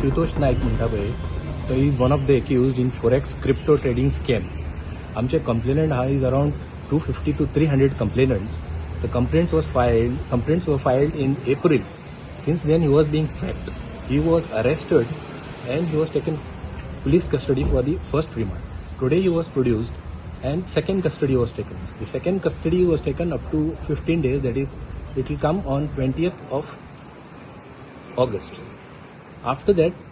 आशुतोष नायक म्हणटा पळय तो is one of the accused in forex crypto trading scam. आमचे कंप्लेनंट हा is around 250 to 300 complainants. The complaints were filed in April. Since then, he was being tracked. He was arrested and he was taken police custody for the first remand. Today, he was produced and second custody was taken. The second custody was taken up to 15 days. That is, it will come on 20th of August. After that,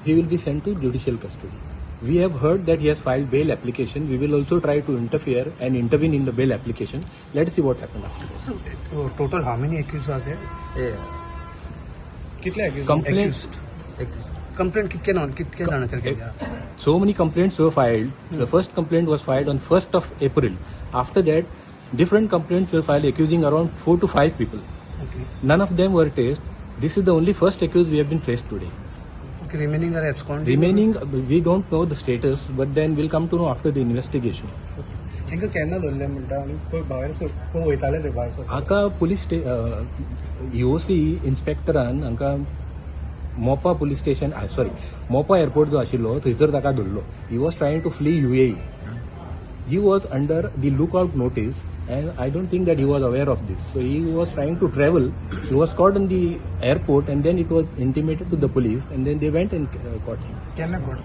he will be sent to judicial custody. We have heard that he has filed bail application. We will also try to interfere and intervene in the bail application. Let's see what happens after that. So, total how many accused are there? कितले accused? Complaint. Complaint कितके जाणांचेर केल्या? So many complaints were filed. The first complaint was filed on 1st of April. After that, different complaints were filed accusing around 4 to 5 people. Okay. None of them were traced. This is the only first accused we have been traced today. Okay, remaining are absconding. Remaining, we don't know the status, but then we'll come to know after the investigation. तांकां केन्ना धरलें म्हणटा आनी खंय भायर खंय वयताले ते भायर? हाका पुलीस EOC इन्स्पेक्टरान हांकां मोपा पुलीस स्टेशन मोपा एअरपोर्ट जो आशिल्लो थंयसर ताका धरलो. He was trying to flee UAE. He was under the lookout notice and I don't think that he was aware of this. So he was trying to travel. He was caught in the airport and then it was intimated to the police and then they went and caught him. केन्ना कोण?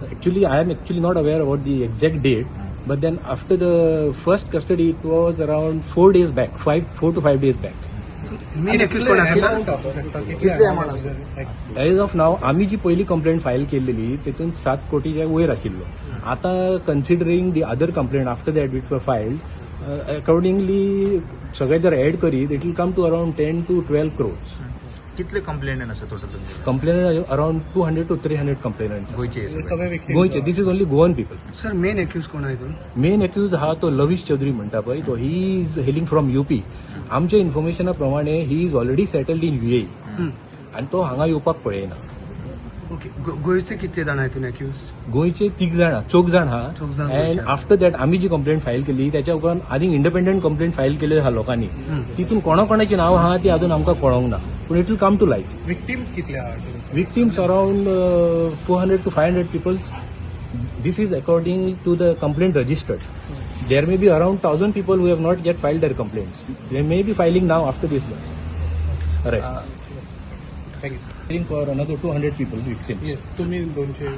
Actually, I am actually not aware about the exact date, but then after the first custody, it was around 4 days back, 4 to 5 days back. Main accused कोण आसा sir? कितले amount आसा? As of now, आम्ही जी पहिली complaint file केलेली तिथून 7 कोटीच्या वयर आशिल्लो. आता considering the other complaint after that which were filed accordingly सगळे जर ऍड करीत it will come to around 10 to 12 crores. कितले कंप्लेंट आसा total? Complainant around 200 to 300 complainant गोयचे. This is only Goan people. Sir main accused कोण आहे तो? Main accused हा तो लविश चौधरी म्हणटा पळय तो he is hailing from UP. आमच्या इन्फॉर्मेशना प्रमाणे he is already settled in UAE आणि तो हांगा येवपाक पळयना. ओके, गोयचे कितले जाण आहेत accused? गोयचे 3 जाण 4 जाण हा. चौग जाण अँड गोंयचे. आफ्टर दॅट आम्ही जी कंप्लेंट फाईल केली त्याच्या उपरांत आनीक इंडिपेंडंट कंप्लेंट फाईल केले आहा लोकांनी. तितून कोणाची नाव आहा ती अजून आमकां कळोंक ना. पूण it will come to light. Victims कितले आहात? Victims around 400 to 500 people. This is according to the complaint registered. There may be around 1,000 people who have not yet filed their complaints. They may be filing now after this arrests. Thank you. Filing for another 200 people victims. Yes, तुम्ही 200.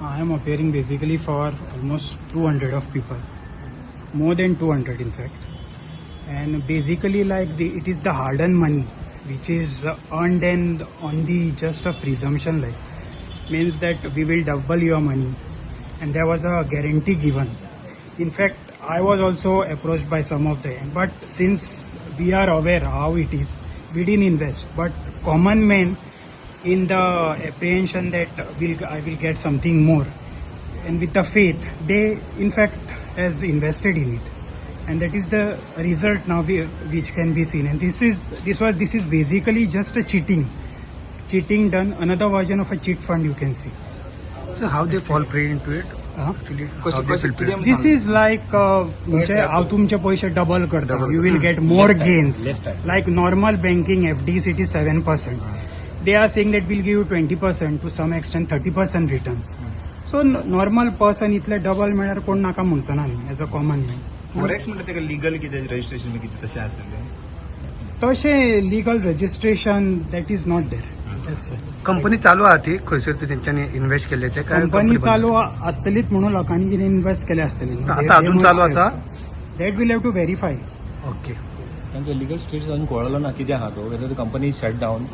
I am appearing basically for almost 200 of people, more than 200 in fact, and basically like it is the hard-earned money which is earned and on the just a presumption like means that we will double your money, and there was a guarantee given. In fact, I was also approached by some of them, but since we are aware how it is, we didn't invest. But common men in the apprehension that I will get something more, and with the faith they in fact has invested in it, and that is the result now which can be seen. And this is basically just a cheating done, another version of a cheat fund you can see. So how they fall prey into it? Actually, how they fall prey? This is like हांव तुमचे पैसे double करता. You will get more gains. Like normal banking FDs, it is 7%. They are saying that we'll give you 20%, to some extent 30% returns. So normal person इतले double म्हळ्यार कोण नाका म्हणचो ना न्ही as a common man. Forex म्हणटा तेका legal कितें registration कितें तशें आसलें? तशें legal registration that is not there. Company चालू आहा ती खंयसर ती तेंच्यांनी इन्व्हेस्ट केले ते काय? कंपनी चालू आसतलीच म्हणून लोकांनी कितें इन्व्हेस्ट केले आसतले. आता अजून चालू आसा? That will have to verify. Okay त्यांचे लिगल स्टेटस अजून कळलो ना कितें आहा तो. Whether the company shut down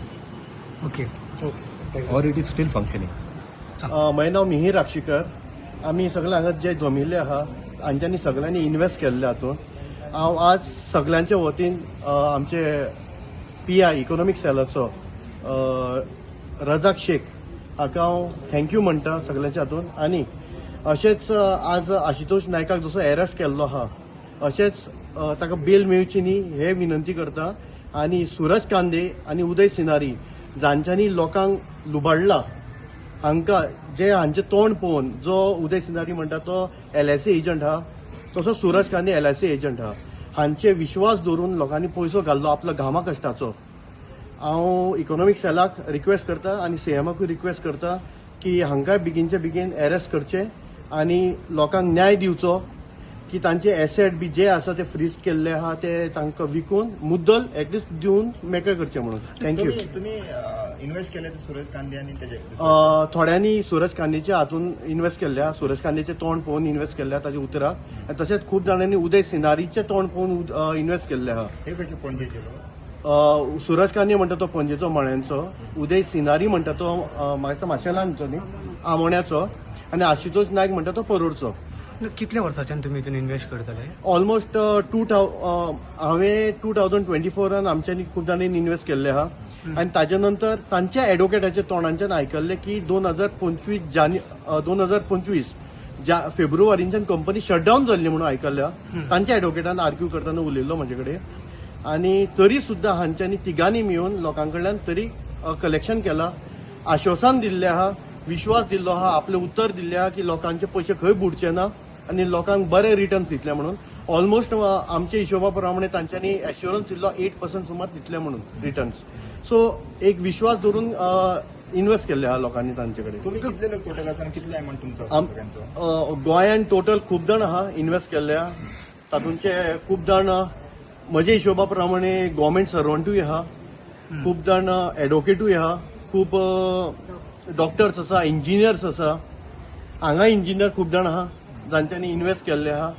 okay. or it is still functioning. म्हजें नांव मिहीर राक्षीकर. आमी सगळे हांगा जे जमिल्ले आहा हांच्यांनी सगळ्यांनी इन्व्हेस्ट केल्ले हातून. हांव आज सगळ्यांच्या वतीन आमचे PI इकॉनॉमिक सेलाचो रजाक शेख हाका हांव थँक्यू म्हणटा सगळ्यांच्या हातून. आनी अशेंच आज आशुतोष नायकाक जसो अरेस्ट केल्लो आहा अशेंच ताका बेल मेळची न्ही हे विनंती करता. आनी सूरज कांदे आनी उदय सिनारी जांच्यांनी लोकांक लुबाडला हांकां जे हांचे तोंड पळोवन जो उदय सिनारी म्हणटा तो LIC एजंट हा तसो सूरज कांदे LIC एजंट हा. हांचे विश्वास दवरून लोकांनी पयसो घाल्लो आपलो घामा कश्टाचो हांव इकॉनॉमीक सेलाक रिक्वेस्ट करता आनी सीएमाकूय रिक्वेस्ट करता की हांकांय बेगीनचे बेगीन अरेस्ट करचे आनी लोकांक न्याय दिवचो की तांचे एसेट बी जे आसा ते फ्रीज केल्ले आहा ते तांकां विकून मुद्दल एटलिस्ट दिवन मेकळे करचे म्हणून. थँक्यू. तुम्ही इन्व्हेस्ट केले ते सुरेश कांदे आणि त्याचे थोड्यांनी सूरज कांदेच्या हातून इन्व्हेस्ट केल्ल्या, सूरज कांदेचें तोंड पळोवन इन्व्हेस्ट केल्ल्या ताच्या उतराक, आनी तशेंच खूब जाणांनी उदय सिनारीचें तोंड पळोवन इन्व्हेस्ट केल्लें आहा. हे कशे पणजेचे लोक? सूरज कांदे म्हणटा तो पणजेचो मण्यांचो, उदय सिनारी म्हणटा तो म्हाका दिसता माशेलांचो न्ही, आमोण्याचो, आनी आशुतोष नायक म्हणटा तो परोडचो. कितल्या वर्सांच्यान तुमी हितून इन्व्हेस्ट करतले? ऑलमोस्ट हांवें 2024 आमच्यांनी खूब जाणांनी इन्व्हेस्ट केल्ले आहा आनी ताजे नंतर तांच्या एडवोकेटाच्या तोंडांच्यान आयकल्लें की 2025 फेब्रुवारीच्यान कंपनी शटडावन जाल्ली म्हणून आयकल्लें आहा. तांच्या एडवोकेटान आर्ग्यू करतना उलयल्लो म्हजे कडेन, आनी तरी सुद्दां हांच्यांनी तिगांनी मेळून लोकां कडल्यान तरी कलेक्शन केलां, आश्वासन दिल्लें आहा, विश्वास दिल्लो आहा, आपलें उतर दिल्लें आहा की लोकांचे पयशे खंय बुडचे ना आनी लोकांक बरे रिटर्न्स दितले म्हणून. ऑलमोस्ट आमच्या हिशोबा प्रमाणे तांच्यांनी एश्युरन्स दिल्लो 8% सुमार दितले म्हणून रिटर्न्स. सो एक विश्वास धरून इन्व्हेस्ट केल्ले आहा लोकांनी तांचे कडेन. तुम्ही कितले लोक टोटल आसा आणि कितले अमाउंट तुमचो आसा सगळ्यांचो? गोंयान टोटल खूब जाण आहा इन्व्हेस्ट केल्ले आहा. तातूंचे खूब जाण म्हज्या हिशोबा प्रमाणे गव्हर्मेंट सर्वंटूय आहा, खूब जाण एडवोकेटूय आहा, खूब डॉक्टर्स आसा, इंजिनियर्स आसा, हांगा इंजिनियर खूब जाण आहा जांच्यांनी इन्व्हेस्ट केल्ले आहा.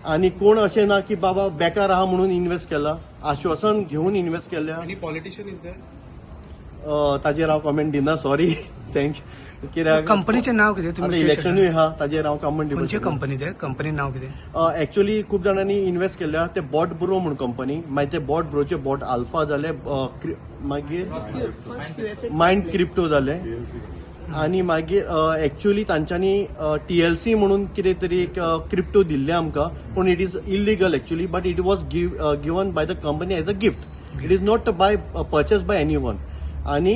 आनी कोण अशें ना की बाबा बेकार आहा म्हणून इन्व्हेस्ट केला, आश्वासन घेवन इन्व्हेस्ट केल्ले आहा. Any politician is there? ताजेर हांव कमेंट दिना, सॉरी. थँक्यू. कित्याक कंपनीचें नाव कितें? आतां इलेक्शनूय आहा, ताजेर हांव कमेंट खंयचे दिवं. कंपनी ते? कंपनी नाव कितें? एक्चुअली खूब जाणांनी इन्व्हेस्ट केल्ले आहा ते बॉट ब्रो म्हणून कंपनी, मागीर ते बॉट ब्रोचे बॉट अल्फा जाले, मागीर मायंड क्रिप्टो जाले, आनी मागीर एक्चुअली तांच्यांनी TLC म्हणून कितें तरी एक क्रिप्टो दिल्ले आमकां, पूण it is illegal actually, but it was given by the company as a gift. It is not purchase by any one. आनी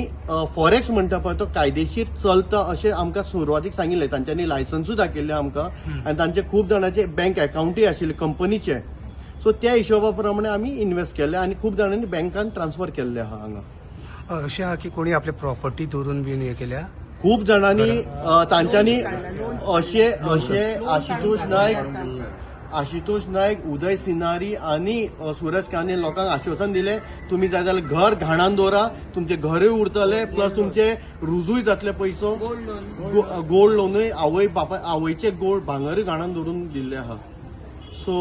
फॉरेक्स म्हणटा पळय तो कायदेशीर चलता अशें आमकां सुरवातीक सांगिल्लें. तांच्यांनी लायसन्सूय दाखयल्लें आमकां आनी तांचे खूब जाणांचे बँक अकाउंटूय आशिल्ले कंपनीचे. सो त्या हिशोबा प्रमाणे आमी इन्व्हेस्ट केले आनी खूब जाणांनी बँकान ट्रान्सफर केल्ले आहा हांगा. अशें आहा की कोणी आपली प्रॉपर्टी दवरून बीन हे केल्या? खूब जाणांनी तांच्यांनी अशे आशुतोष नायक, उदय सिनारी आनी सूरज कांदे लोकांक आश्वासन दिले तुम्ही जाय जाल्यार घर घाणान दवरा, तुमचे घरूय उरतले, प्लस तुमचे रुजूय जातले पयसो, गोल्ड लोनूय आवयचे गोल्ड भांगरूय घाणान दवरून दिल्ले आहा. सो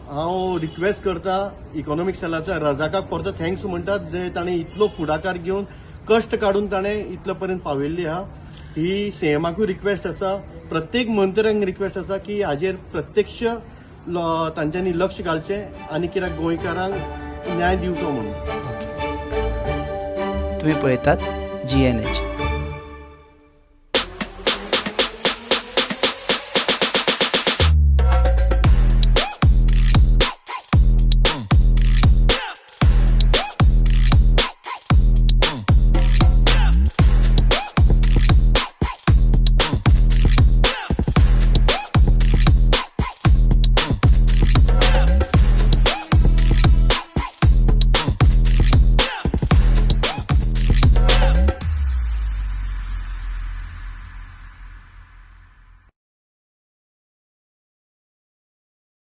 हांव रिक्वेस्ट करता इकॉनॉमीक सेलाच्या रजाकाक परतो थँक्स म्हणटात जे ताणें इतलो फुडाकार घेवन कश्ट काडून ताणें इतले पर्यंत पावयल्ली आहा. ही सीएमाकूय रिक्वेस्ट आसा, प्रत्येक मंत्र्यांक रिक्वेस्ट आसा की हाजेर प्रत्यक्ष तांच्यांनी लक्ष घालचें आनी कित्याक गोंयकारांक न्याय दिवचो म्हणून. तुम्ही पळयतात GNH.